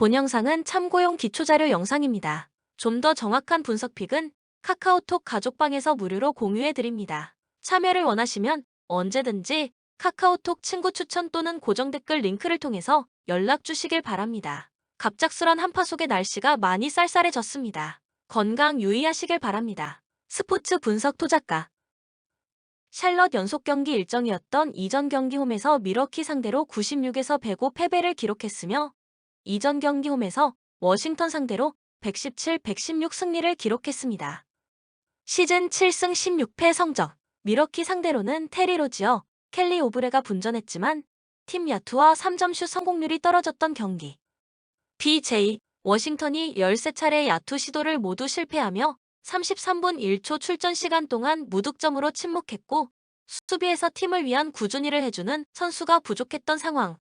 본 영상은 참고용 기초자료 영상입니다. 좀 더 정확한 분석 픽은 카카오톡 가족방에서 무료로 공유해드립니다. 참여를 원하시면 언제든지 카카오톡 친구 추천 또는 고정 댓글 링크를 통해서 연락 주시길 바랍니다. 갑작스런 한파 속에 날씨가 많이 쌀쌀해졌습니다. 건강 유의하시길 바랍니다. 스포츠 분석 토작가 샬럿 연속 경기 일정이었던 이전 경기 홈에서 밀워키 상대로 96에서 105 패배를 기록했으며 이전 경기 홈에서 워싱턴 상대로 117, 116 승리를 기록했습니다. 시즌 7승 16패 성적 밀워키 상대로는 테리 로지어, 켈리 오브레가 분전했지만 팀 야투와 3점슛 성공률이 떨어졌던 경기. BJ 워싱턴이 13차례 야투 시도를 모두 실패하며 33분 1초 출전 시간 동안 무득점으로 침묵했고 수비에서 팀을 위한 꾸준히를 해주는 선수가 부족했던 상황.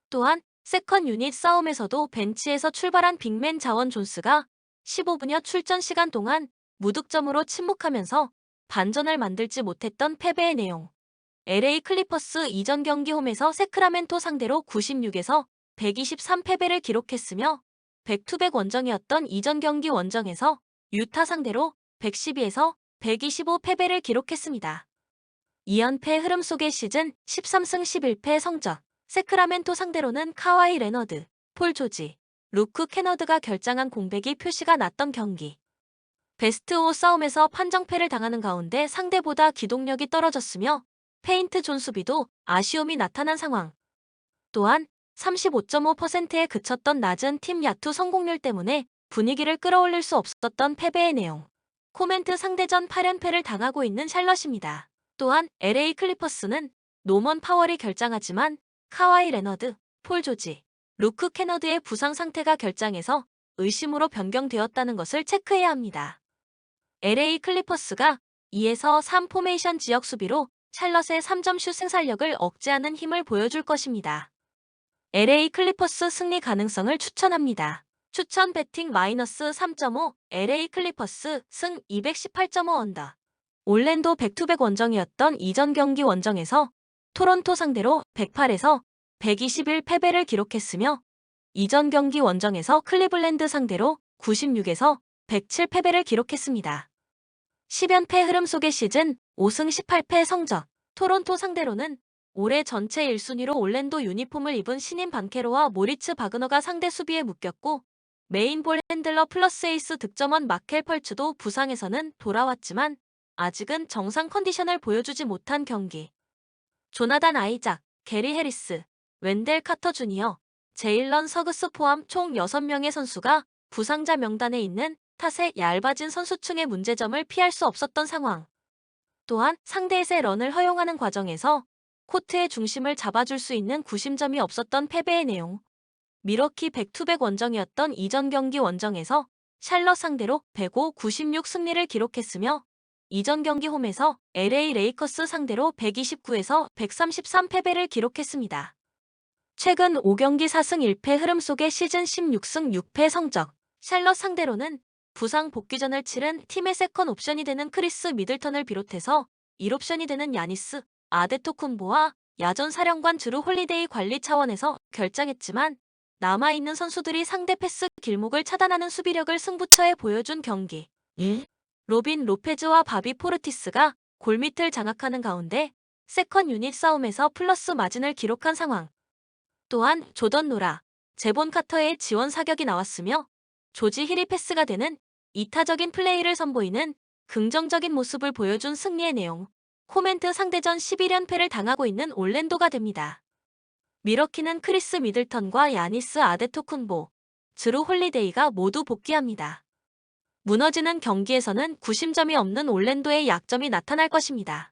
또한 세컨 유닛 싸움에서도 벤치에서 출발한 빅맨 자원 존스가 15분여 출전 시간 동안 무득점으로 침묵하면서 반전을 만들지 못했던 패배의 내용. LA 클리퍼스 이전 경기 홈에서 세크라멘토 상대로 96에서 123 패배를 기록했으며 백투백 원정이었던 이전 경기 원정에서 유타 상대로 112에서 125 패배를 기록했습니다. 2연패 흐름 속의 시즌 13승 11패 성적 세크라멘토 상대로는 카와이 레너드, 폴 조지, 루크 케너드가 결장한 공백이 표시가 났던 경기. 베스트 5 싸움에서 판정패를 당하는 가운데 상대보다 기동력이 떨어졌으며 페인트 존 수비도 아쉬움이 나타난 상황. 또한 35.5%에 그쳤던 낮은 팀 야투 성공률 때문에 분위기를 끌어올릴 수 없었던 패배의 내용. 코멘트 상대전 8연패를 당하고 있는 샬럿입니다. 또한 LA 클리퍼스는 노먼 파월이 결장하지만 카와이 레너드, 폴 조지, 루크 케너드의 부상 상태가 결장해서 의심으로 변경되었다는 것을 체크해야 합니다. LA 클리퍼스가 2에서 3 포메이션 지역 수비로 샬럿의 3점슛 생산력을 억제하는 힘을 보여줄 것입니다. LA 클리퍼스 승리 가능성을 추천합니다. 추천 배팅 마이너스 3.5 LA 클리퍼스 승 218.5 언더. 올랜도 백투백 원정이었던 이전 경기 원정에서 토론토 상대로 108에서 121 패배를 기록했으며 이전 경기 원정에서 클리블랜드 상대로 96에서 107 패배를 기록했습니다. 10연패 흐름 속의 시즌 5승 18패 성적 토론토 상대로는 올해 전체 1순위로 올랜도 유니폼을 입은 신인 반케로와 모리츠 바그너가 상대 수비에 묶였고 메인볼 핸들러 플러스 에이스 득점원 마켈 펄츠도 부상에서는 돌아왔지만 아직은 정상 컨디션을 보여주지 못한 경기. 조나단 아이작, 게리 해리스, 웬델 카터 주니어, 제일런 서그스 포함 총 6명의 선수가 부상자 명단에 있는 탓에 얇아진 선수층의 문제점을 피할 수 없었던 상황. 또한 상대의 런을 허용하는 과정에서 코트의 중심을 잡아줄 수 있는 구심점이 없었던 패배의 내용. 밀워키 백투백 원정이었던 이전 경기 원정에서 샬럿 상대로 105, 96 승리를 기록했으며 이전 경기 홈에서 LA 레이커스 상대로 129에서 133 패배를 기록했습니다. 최근 5경기 4승 1패 흐름 속의 시즌 16승 6패 성적 샬럿 상대로는 부상 복귀전을 치른 팀의 세컨 옵션이 되는 크리스 미들턴을 비롯해서 1옵션이 되는 야니스 아데토쿤보와 야전 사령관 주루 홀리데이 관리 차원에서 결장했지만 남아있는 선수들이 상대 패스 길목을 차단하는 수비력을 승부처에 보여준 경기. 로빈 로페즈와 바비 포르티스가 골밑을 장악하는 가운데 세컨 유닛 싸움에서 플러스 마진을 기록한 상황. 또한 조던 노라, 제본 카터의 지원 사격이 나왔으며 조지 힐이 패스가 되는 이타적인 플레이를 선보이는 긍정적인 모습을 보여준 승리의 내용. 코멘트 상대전 11연패를 당하고 있는 올랜도가 됩니다. 밀워키는 크리스 미들턴과 야니스 아데토쿤보, 주루 홀리데이가 모두 복귀합니다. 무너지는 경기에서는 구심점이 없는 올랜도의 약점이 나타날 것입니다.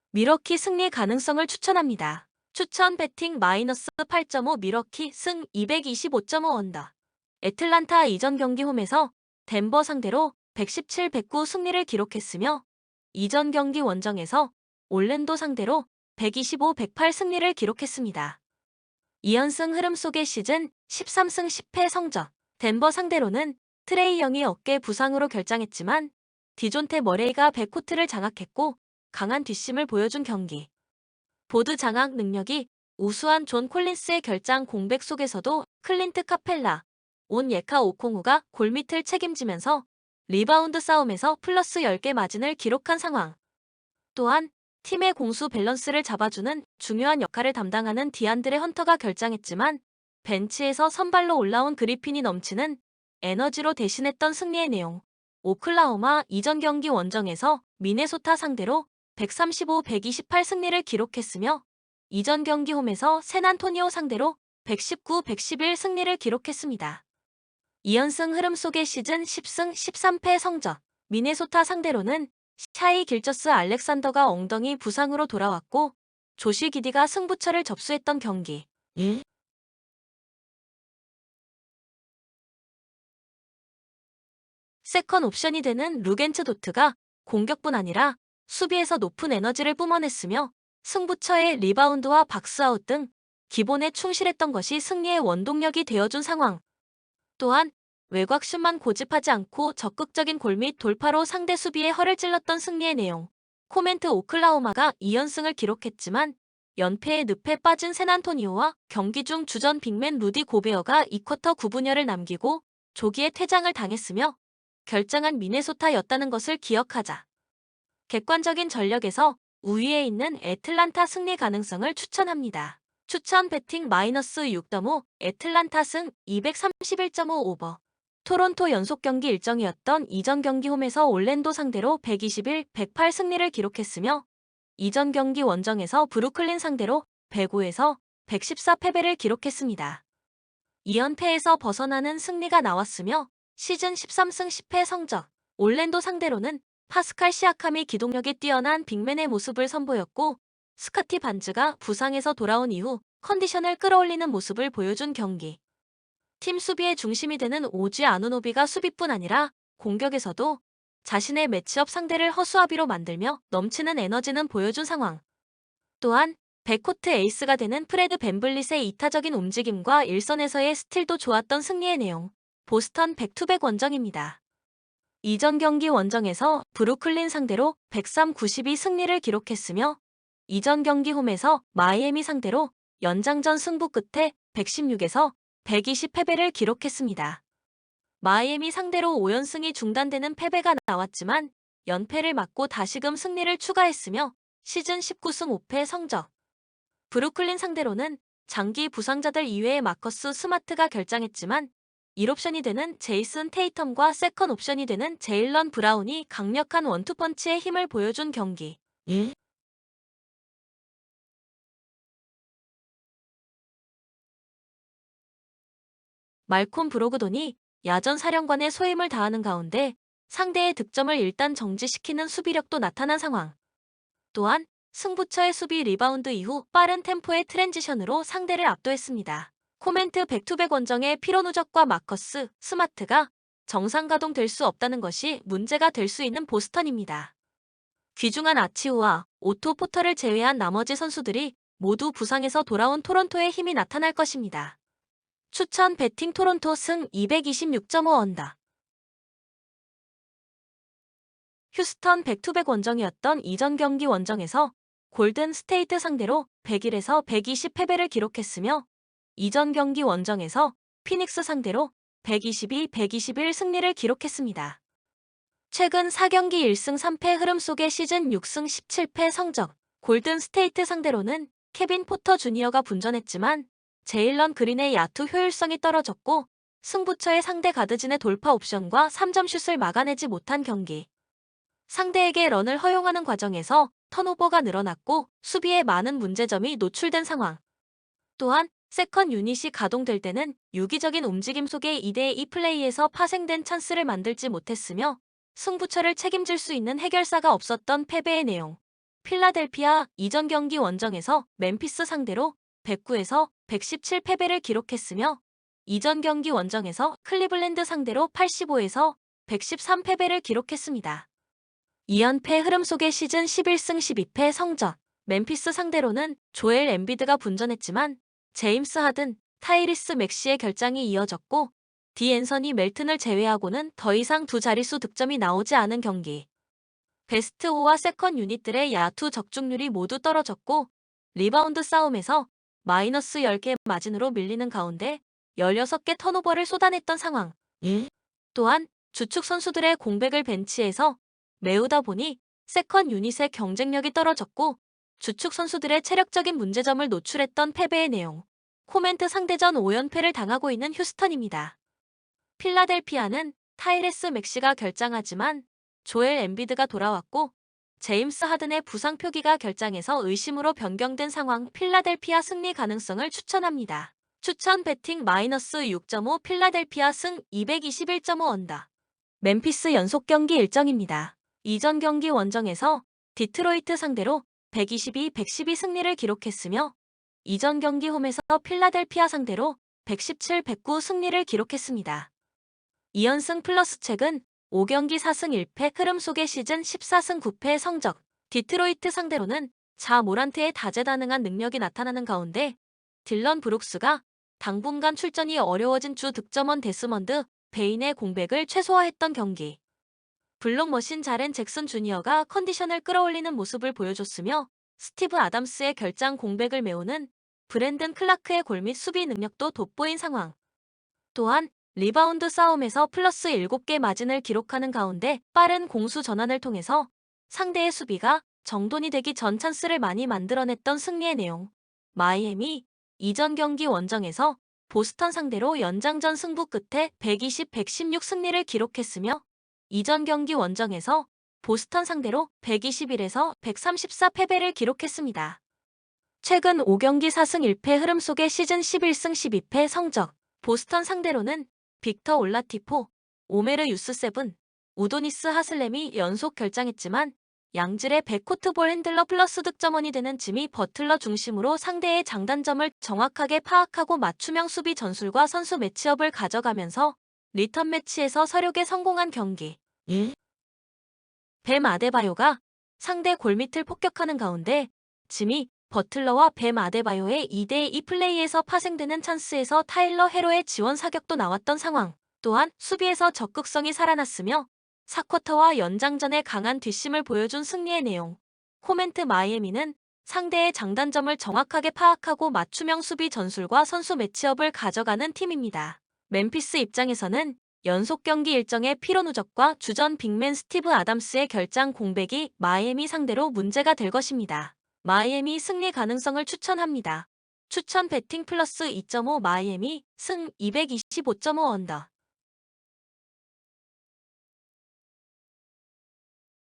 밀워키 승리 가능성을 추천합니다. 추천 배팅 마이너스 8.5 밀워키 승 225.5 언더. 애틀란타 이전 경기 홈에서 덴버 상대로 117, 109 승리를 기록했으며 이전 경기 원정에서 올랜도 상대로 125, 108 승리를 기록했습니다. 2연승 흐름 속의 시즌 13승 10패 성적 덴버 상대로는 트레이 영이 어깨 부상으로 결장했지만 디존테 머레이가 백코트를 장악했고 강한 뒷심을 보여준 경기. 보드 장악 능력이 우수한 존 콜린스의 결장 공백 속에서도 클린트 카펠라, 온 예카 오콩우가 골밑을 책임지면서 리바운드 싸움에서 플러스 10개 마진을 기록한 상황. 또한 팀의 공수 밸런스를 잡아주는 중요한 역할을 담당하는 디안드레 헌터가 결장했지만 벤치에서 선발로 올라온 그리핀이 넘치는 에너지로 대신했던 승리의 내용. 오클라호마 이전 경기 원정에서 미네소타 상대로 135-128 승리를 기록했으며 이전 경기 홈에서 샌안토니오 상대로 119-111 승리를 기록했습니다. 2연승 흐름 속의 시즌 10승 13패 성적. 미네소타 상대로는 샤이 길저스 알렉산더가 엉덩이 부상으로 돌아왔고 조시 기디가 승부처를 접수했던 경기. 세컨 옵션이 되는 루겐츠 도트가 공격뿐 아니라 수비에서 높은 에너지를 뿜어냈으며 승부처의 리바운드와 박스아웃 등 기본에 충실했던 것이 승리의 원동력이 되어준 상황. 또한 외곽슛만 고집하지 않고 적극적인 골 및 돌파로 상대 수비에 허를 찔렀던 승리의 내용. 코멘트 오클라호마가 2연승을 기록했지만 연패의 늪에 빠진 샌안토니오와 경기 중 주전 빅맨 루디 고베어가 2쿼터 9분여를 남기고 조기에 퇴장을 당했으며 결장한 미네소타였다는 것을 기억하자. 객관적인 전력에서 우위에 있는 애틀란타 승리 가능성을 추천합니다. 추천 배팅 -6.5 애틀란타 승 231.5 오버. 토론토 연속 경기 일정이었던 이전 경기 홈에서 올랜도 상대로 121-108 승리를 기록했으며 이전 경기 원정에서 브루클린 상대로 105에서 114 패배를 기록했습니다. 2연패에서 벗어나는 승리가 나왔으며 시즌 13승 10패 성적. 올랜도 상대로는 파스칼 시아캄이 기동력이 뛰어난 빅맨의 모습을 선보였고 스카티 반즈가 부상에서 돌아온 이후 컨디션을 끌어올리는 모습을 보여준 경기. 팀 수비의 중심이 되는 오지 아누노비가 수비뿐 아니라 공격에서도 자신의 매치업 상대를 허수아비로 만들며 넘치는 에너지는 보여준 상황. 또한 백코트 에이스가 되는 프레드 밴블릿의 이타적인 움직임과 일선에서의 스틸도 좋았던 승리의 내용. 보스턴 백투백 원정입니다. 이전 경기 원정에서 브루클린 상대로 103-92 승리를 기록했으며 이전 경기 홈에서 마이애미 상대로 연장전 승부 끝에 116에서 120 패배를 기록했습니다. 마이애미 상대로 5연승이 중단되는 패배가 나왔지만 연패를 막고 다시금 승리를 추가했으며 시즌 19승 5패 성적. 브루클린 상대로는 장기 부상자들 이외의 마커스 스마트가 결장했지만 1옵션이 되는 제이슨 테이텀과 세컨 옵션이 되는 제일런 브라운이 강력한 원투펀치의 힘을 보여준 경기. 말콤 브로그돈이 야전 사령관의 소임을 다하는 가운데 상대의 득점을 일단 정지시키는 수비력도 나타난 상황. 또한 승부처의 수비 리바운드 이후 빠른 템포의 트랜지션으로 상대를 압도했습니다. 코멘트 백투백 원정의 피로 누적과 마커스 스마트가 정상 가동될 수 없다는 것이 문제가 될 수 있는 보스턴입니다. 귀중한 아치우와 오토 포터를 제외한 나머지 선수들이 모두 부상에서 돌아온 토론토의 힘이 나타날 것입니다. 추천 배팅 토론토 승 226.5 언더. 휴스턴 백투백 원정이었던 이전 경기 원정에서 골든 스테이트 상대로 101에서 120 패배를 기록했으며 이전 경기 원정에서 피닉스 상대로 122-121 승리를 기록했습니다. 최근 4경기 1승 3패 흐름 속의 시즌 6승 17패 성적. 골든 스테이트 상대로는 케빈 포터 주니어가 분전했지만 제일런 그린의 야투 효율성이 떨어졌고 승부처의 상대 가드진의 돌파 옵션과 3점 슛을 막아내지 못한 경기. 상대에게 런을 허용하는 과정에서 턴오버가 늘어났고 수비에 많은 문제점이 노출된 상황. 또한 세컨 유닛이 가동될 때는 유기적인 움직임 속의 2대2 플레이에서 파생된 찬스를 만들지 못했으며 승부처를 책임질 수 있는 해결사가 없었던 패배의 내용. 필라델피아 이전 경기 원정에서 멤피스 상대로 109에서 117 패배를 기록했으며 이전 경기 원정에서 클리블랜드 상대로 85에서 113 패배를 기록했습니다. 2연패 흐름 속의 시즌 11승 12패 성적. 멤피스 상대로는 조엘 엠비드가 분전했지만 제임스 하든, 타이리스 맥시의 결장이 이어졌고 디앤서니 멜튼을 제외하고는 더 이상 두 자릿수 득점이 나오지 않은 경기. 베스트 5와 세컨 유닛들의 야투 적중률이 모두 떨어졌고 리바운드 싸움에서 마이너스 10개 마진으로 밀리는 가운데 16개 턴오버를 쏟아냈던 상황. 또한 주축 선수들의 공백을 벤치에서 메우다 보니 세컨 유닛의 경쟁력이 떨어졌고 주축 선수들의 체력적인 문제점을 노출했던 패배의 내용. 코멘트 상대전 5연패를 당하고 있는 휴스턴입니다. 필라델피아는 타이레스 맥시가 결장하지만 조엘 엠비드가 돌아왔고 제임스 하든의 부상 표기가 결장해서 의심으로 변경된 상황. 필라델피아 승리 가능성을 추천합니다. 추천 배팅 마이너스 6.5 필라델피아 승 221.5 언더. 멤피스 연속 경기 일정입니다. 이전 경기 원정에서 디트로이트 상대로 122-112 승리를 기록했으며 이전 경기 홈에서 필라델피아 상대로 117-109 승리를 기록했습니다. 2연승 플러스 최근 5경기 4승 1패 흐름 속의 시즌 14승 9패의 성적. 디트로이트 상대로는 자 모란트의 다재다능한 능력이 나타나는 가운데 딜런 브룩스가 당분간 출전이 어려워진 주 득점원 데스먼드 베인의 공백을 최소화했던 경기. 블록머신 자렌 잭슨 주니어가 컨디션을 끌어올리는 모습을 보여줬으며 스티브 아담스의 결장 공백을 메우는 브랜든 클라크의 골 및 수비 능력도 돋보인 상황. 또한 리바운드 싸움에서 플러스 7개 마진을 기록하는 가운데 빠른 공수 전환을 통해서 상대의 수비가 정돈이 되기 전 찬스를 많이 만들어냈던 승리의 내용. 마이애미 이전 경기 원정에서 보스턴 상대로 연장전 승부 끝에 120-116 승리를 기록했으며 이전 경기 원정에서 보스턴 상대로 121에서 134 패배를 기록했습니다. 최근 5경기 4승 1패 흐름 속의 시즌 11승 12패 성적. 보스턴 상대로는 빅터 올라티포, 오메르 유스세븐, 우도니스 하슬렘이 연속 결장했지만 양질의 백코트볼 핸들러 플러스 득점원이 되는 지미 버틀러 중심으로 상대의 장단점을 정확하게 파악하고 맞춤형 수비 전술과 선수 매치업을 가져가면서 리턴 매치에서 서력에 성공한 경기. 뱀 아데바요가 상대 골밑을 폭격하는 가운데 지미 버틀러와 뱀 아데바요의 2대2 플레이에서 파생되는 찬스에서 타일러 헤로의 지원 사격도 나왔던 상황. 또한 수비에서 적극성이 살아났으며 4쿼터와 연장전에 강한 뒷심을 보여준 승리의 내용. 코멘트 마이애미는 상대의 장단점을 정확하게 파악하고 맞춤형 수비 전술과 선수 매치업을 가져가는 팀입니다. 멤피스 입장에서는 연속 경기 일정의 피로 누적과 주전 빅맨 스티브 아담스의 결장 공백이 마이애미 상대로 문제가 될 것입니다. 마이애미 승리 가능성을 추천합니다. 추천 배팅 플러스 2.5 마이애미 승 225.5 언더.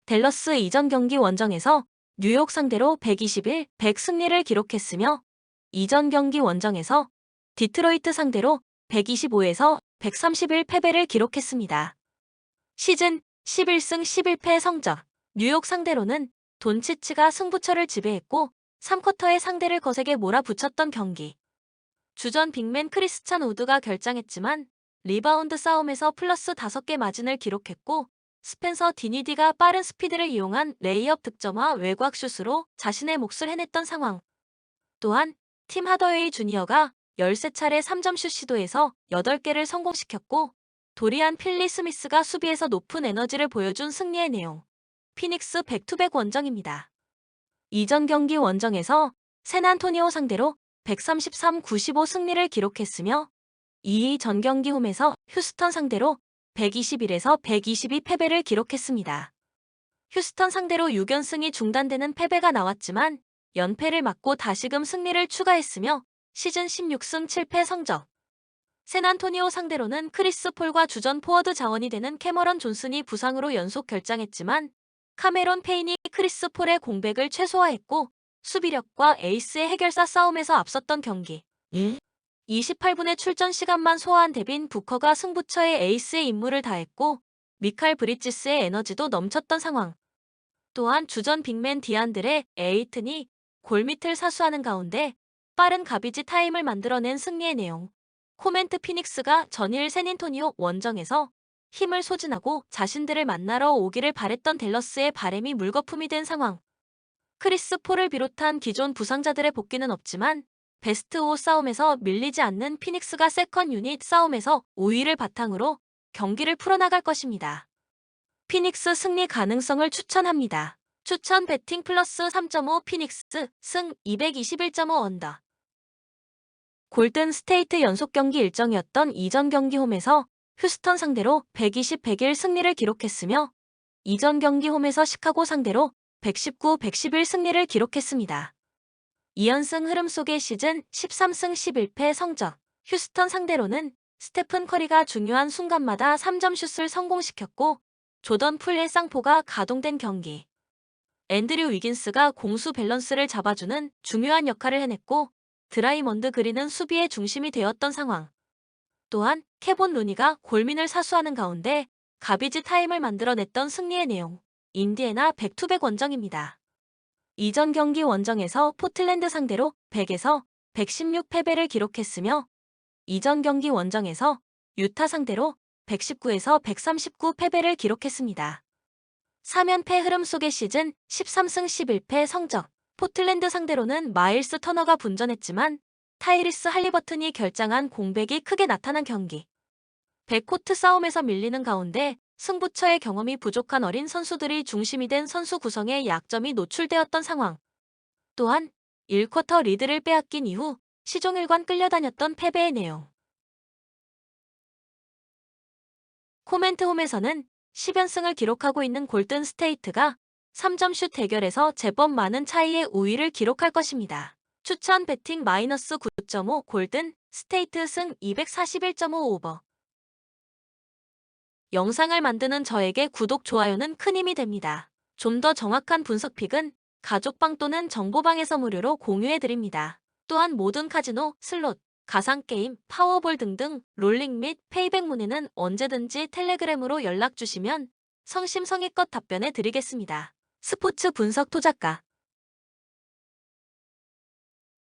댈러스 이전 경기 원정에서 뉴욕 상대로 121, 100 승리를 기록했으며 이전 경기 원정에서 디트로이트 상대로 125에서 131 패배를 기록했습니다. 시즌 11승 11패 성적. 뉴욕 상대로는 돈치치가 승부처를 지배했고 3쿼터에 상대를 거세게 몰아붙였던 경기. 주전 빅맨 크리스찬 우드가 결장했지만 리바운드 싸움에서 플러스 5개 마진을 기록했고 스펜서 디니디가 빠른 스피드를 이용한 레이업 득점과 외곽 슛으로 자신의 몫을 해냈던 상황. 또한 팀 하더웨이 주니어가 13차례 3점슛 시도에서 8개를 성공시켰고 도리안 필리 스미스가 수비에서 높은 에너지를 보여준 승리의 내용. 피닉스 백투백 원정입니다. 이전 경기 원정에서 샌안토니오 상대로 133-95 승리를 기록했으며 전 경기 홈에서 휴스턴 상대로 121에서 122 패배를 기록했습니다. 휴스턴 상대로 6연승이 중단되는 패배가 나왔지만 연패를 막고 다시금 승리를 추가했으며 시즌 16승 7패 성적. 샌안토니오 상대로는 크리스 폴과 주전 포워드 자원이 되는 캐머런 존슨이 부상으로 연속 결장했지만 카메론 페인이 크리스 폴의 공백을 최소화했고 수비력과 에이스의 해결사 싸움에서 앞섰던 경기. 28분의 출전 시간만 소화한 데빈 부커가 승부처의 에이스의 임무를 다했고 미칼 브리지스의 에너지도 넘쳤던 상황. 또한 주전 빅맨 디안드레 에이튼이 골밑을 사수하는 가운데 빠른 가비지 타임을 만들어낸 승리의 내용. 코멘트 피닉스가 전일 샌안토니오 원정에서 힘을 소진하고 자신들을 만나러 오기를 바랬던 댈러스의 바램이 물거품이 된 상황. 크리스 폴을 비롯한 기존 부상자들의 복귀는 없지만 베스트 5 싸움에서 밀리지 않는 피닉스가 세컨 유닛 싸움에서 5위를 바탕으로 경기를 풀어나갈 것입니다. 피닉스 승리 가능성을 추천합니다. 추천 배팅 플러스 3.5 피닉스 승 221.5 언더. 골든 스테이트 연속 경기 일정이었던 이전 경기 홈에서 휴스턴 상대로 120-101 승리를 기록했으며 이전 경기 홈에서 시카고 상대로 119-111 승리를 기록했습니다. 2연승 흐름 속의 시즌 13승 11패 성적. 휴스턴 상대로는 스테픈 커리가 중요한 순간마다 3점 슛을 성공시켰고 조던 풀의 쌍포가 가동된 경기. 앤드류 위긴스가 공수 밸런스를 잡아주는 중요한 역할을 해냈고 드라이먼드 그린은 수비의 중심이 되었던 상황. 또한 케본 루니가 골민을 사수하는 가운데 가비지 타임을 만들어냈던 승리의 내용. 인디애나 백투백 원정입니다. 이전 경기 원정에서 포틀랜드 상대로 100에서 116 패배를 기록했으며 이전 경기 원정에서 유타 상대로 119에서 139 패배를 기록했습니다. 3연패 흐름 속의 시즌 13승 11패 성적. 포틀랜드 상대로는 마일스 터너가 분전했지만 타이리스 할리버튼이 결장한 공백이 크게 나타난 경기. 백코트 싸움에서 밀리는 가운데 승부처의 경험이 부족한 어린 선수들이 중심이 된 선수 구성에 약점이 노출되었던 상황. 또한 1쿼터 리드를 빼앗긴 이후 시종일관 끌려다녔던 패배의 내용. 코멘트 홈에서는 10연승을 기록하고 있는 골든 스테이트가 3점슛 대결에서 제법 많은 차이의 우위를 기록할 것입니다. 추천 배팅 마이너스 9.5 골든 스테이트 승 241.5 오버. 영상을 만드는 저에게 구독, 좋아요는 큰 힘이 됩니다. 좀 더 정확한 분석 픽은 가족방 또는 정보방에서 무료로 공유해드립니다. 또한 모든 카지노, 슬롯, 가상게임, 파워볼 등등 롤링 및 페이백 문의는 언제든지 텔레그램으로 연락주시면 성심성의껏 답변해 드리겠습니다. 스포츠 분석 토작가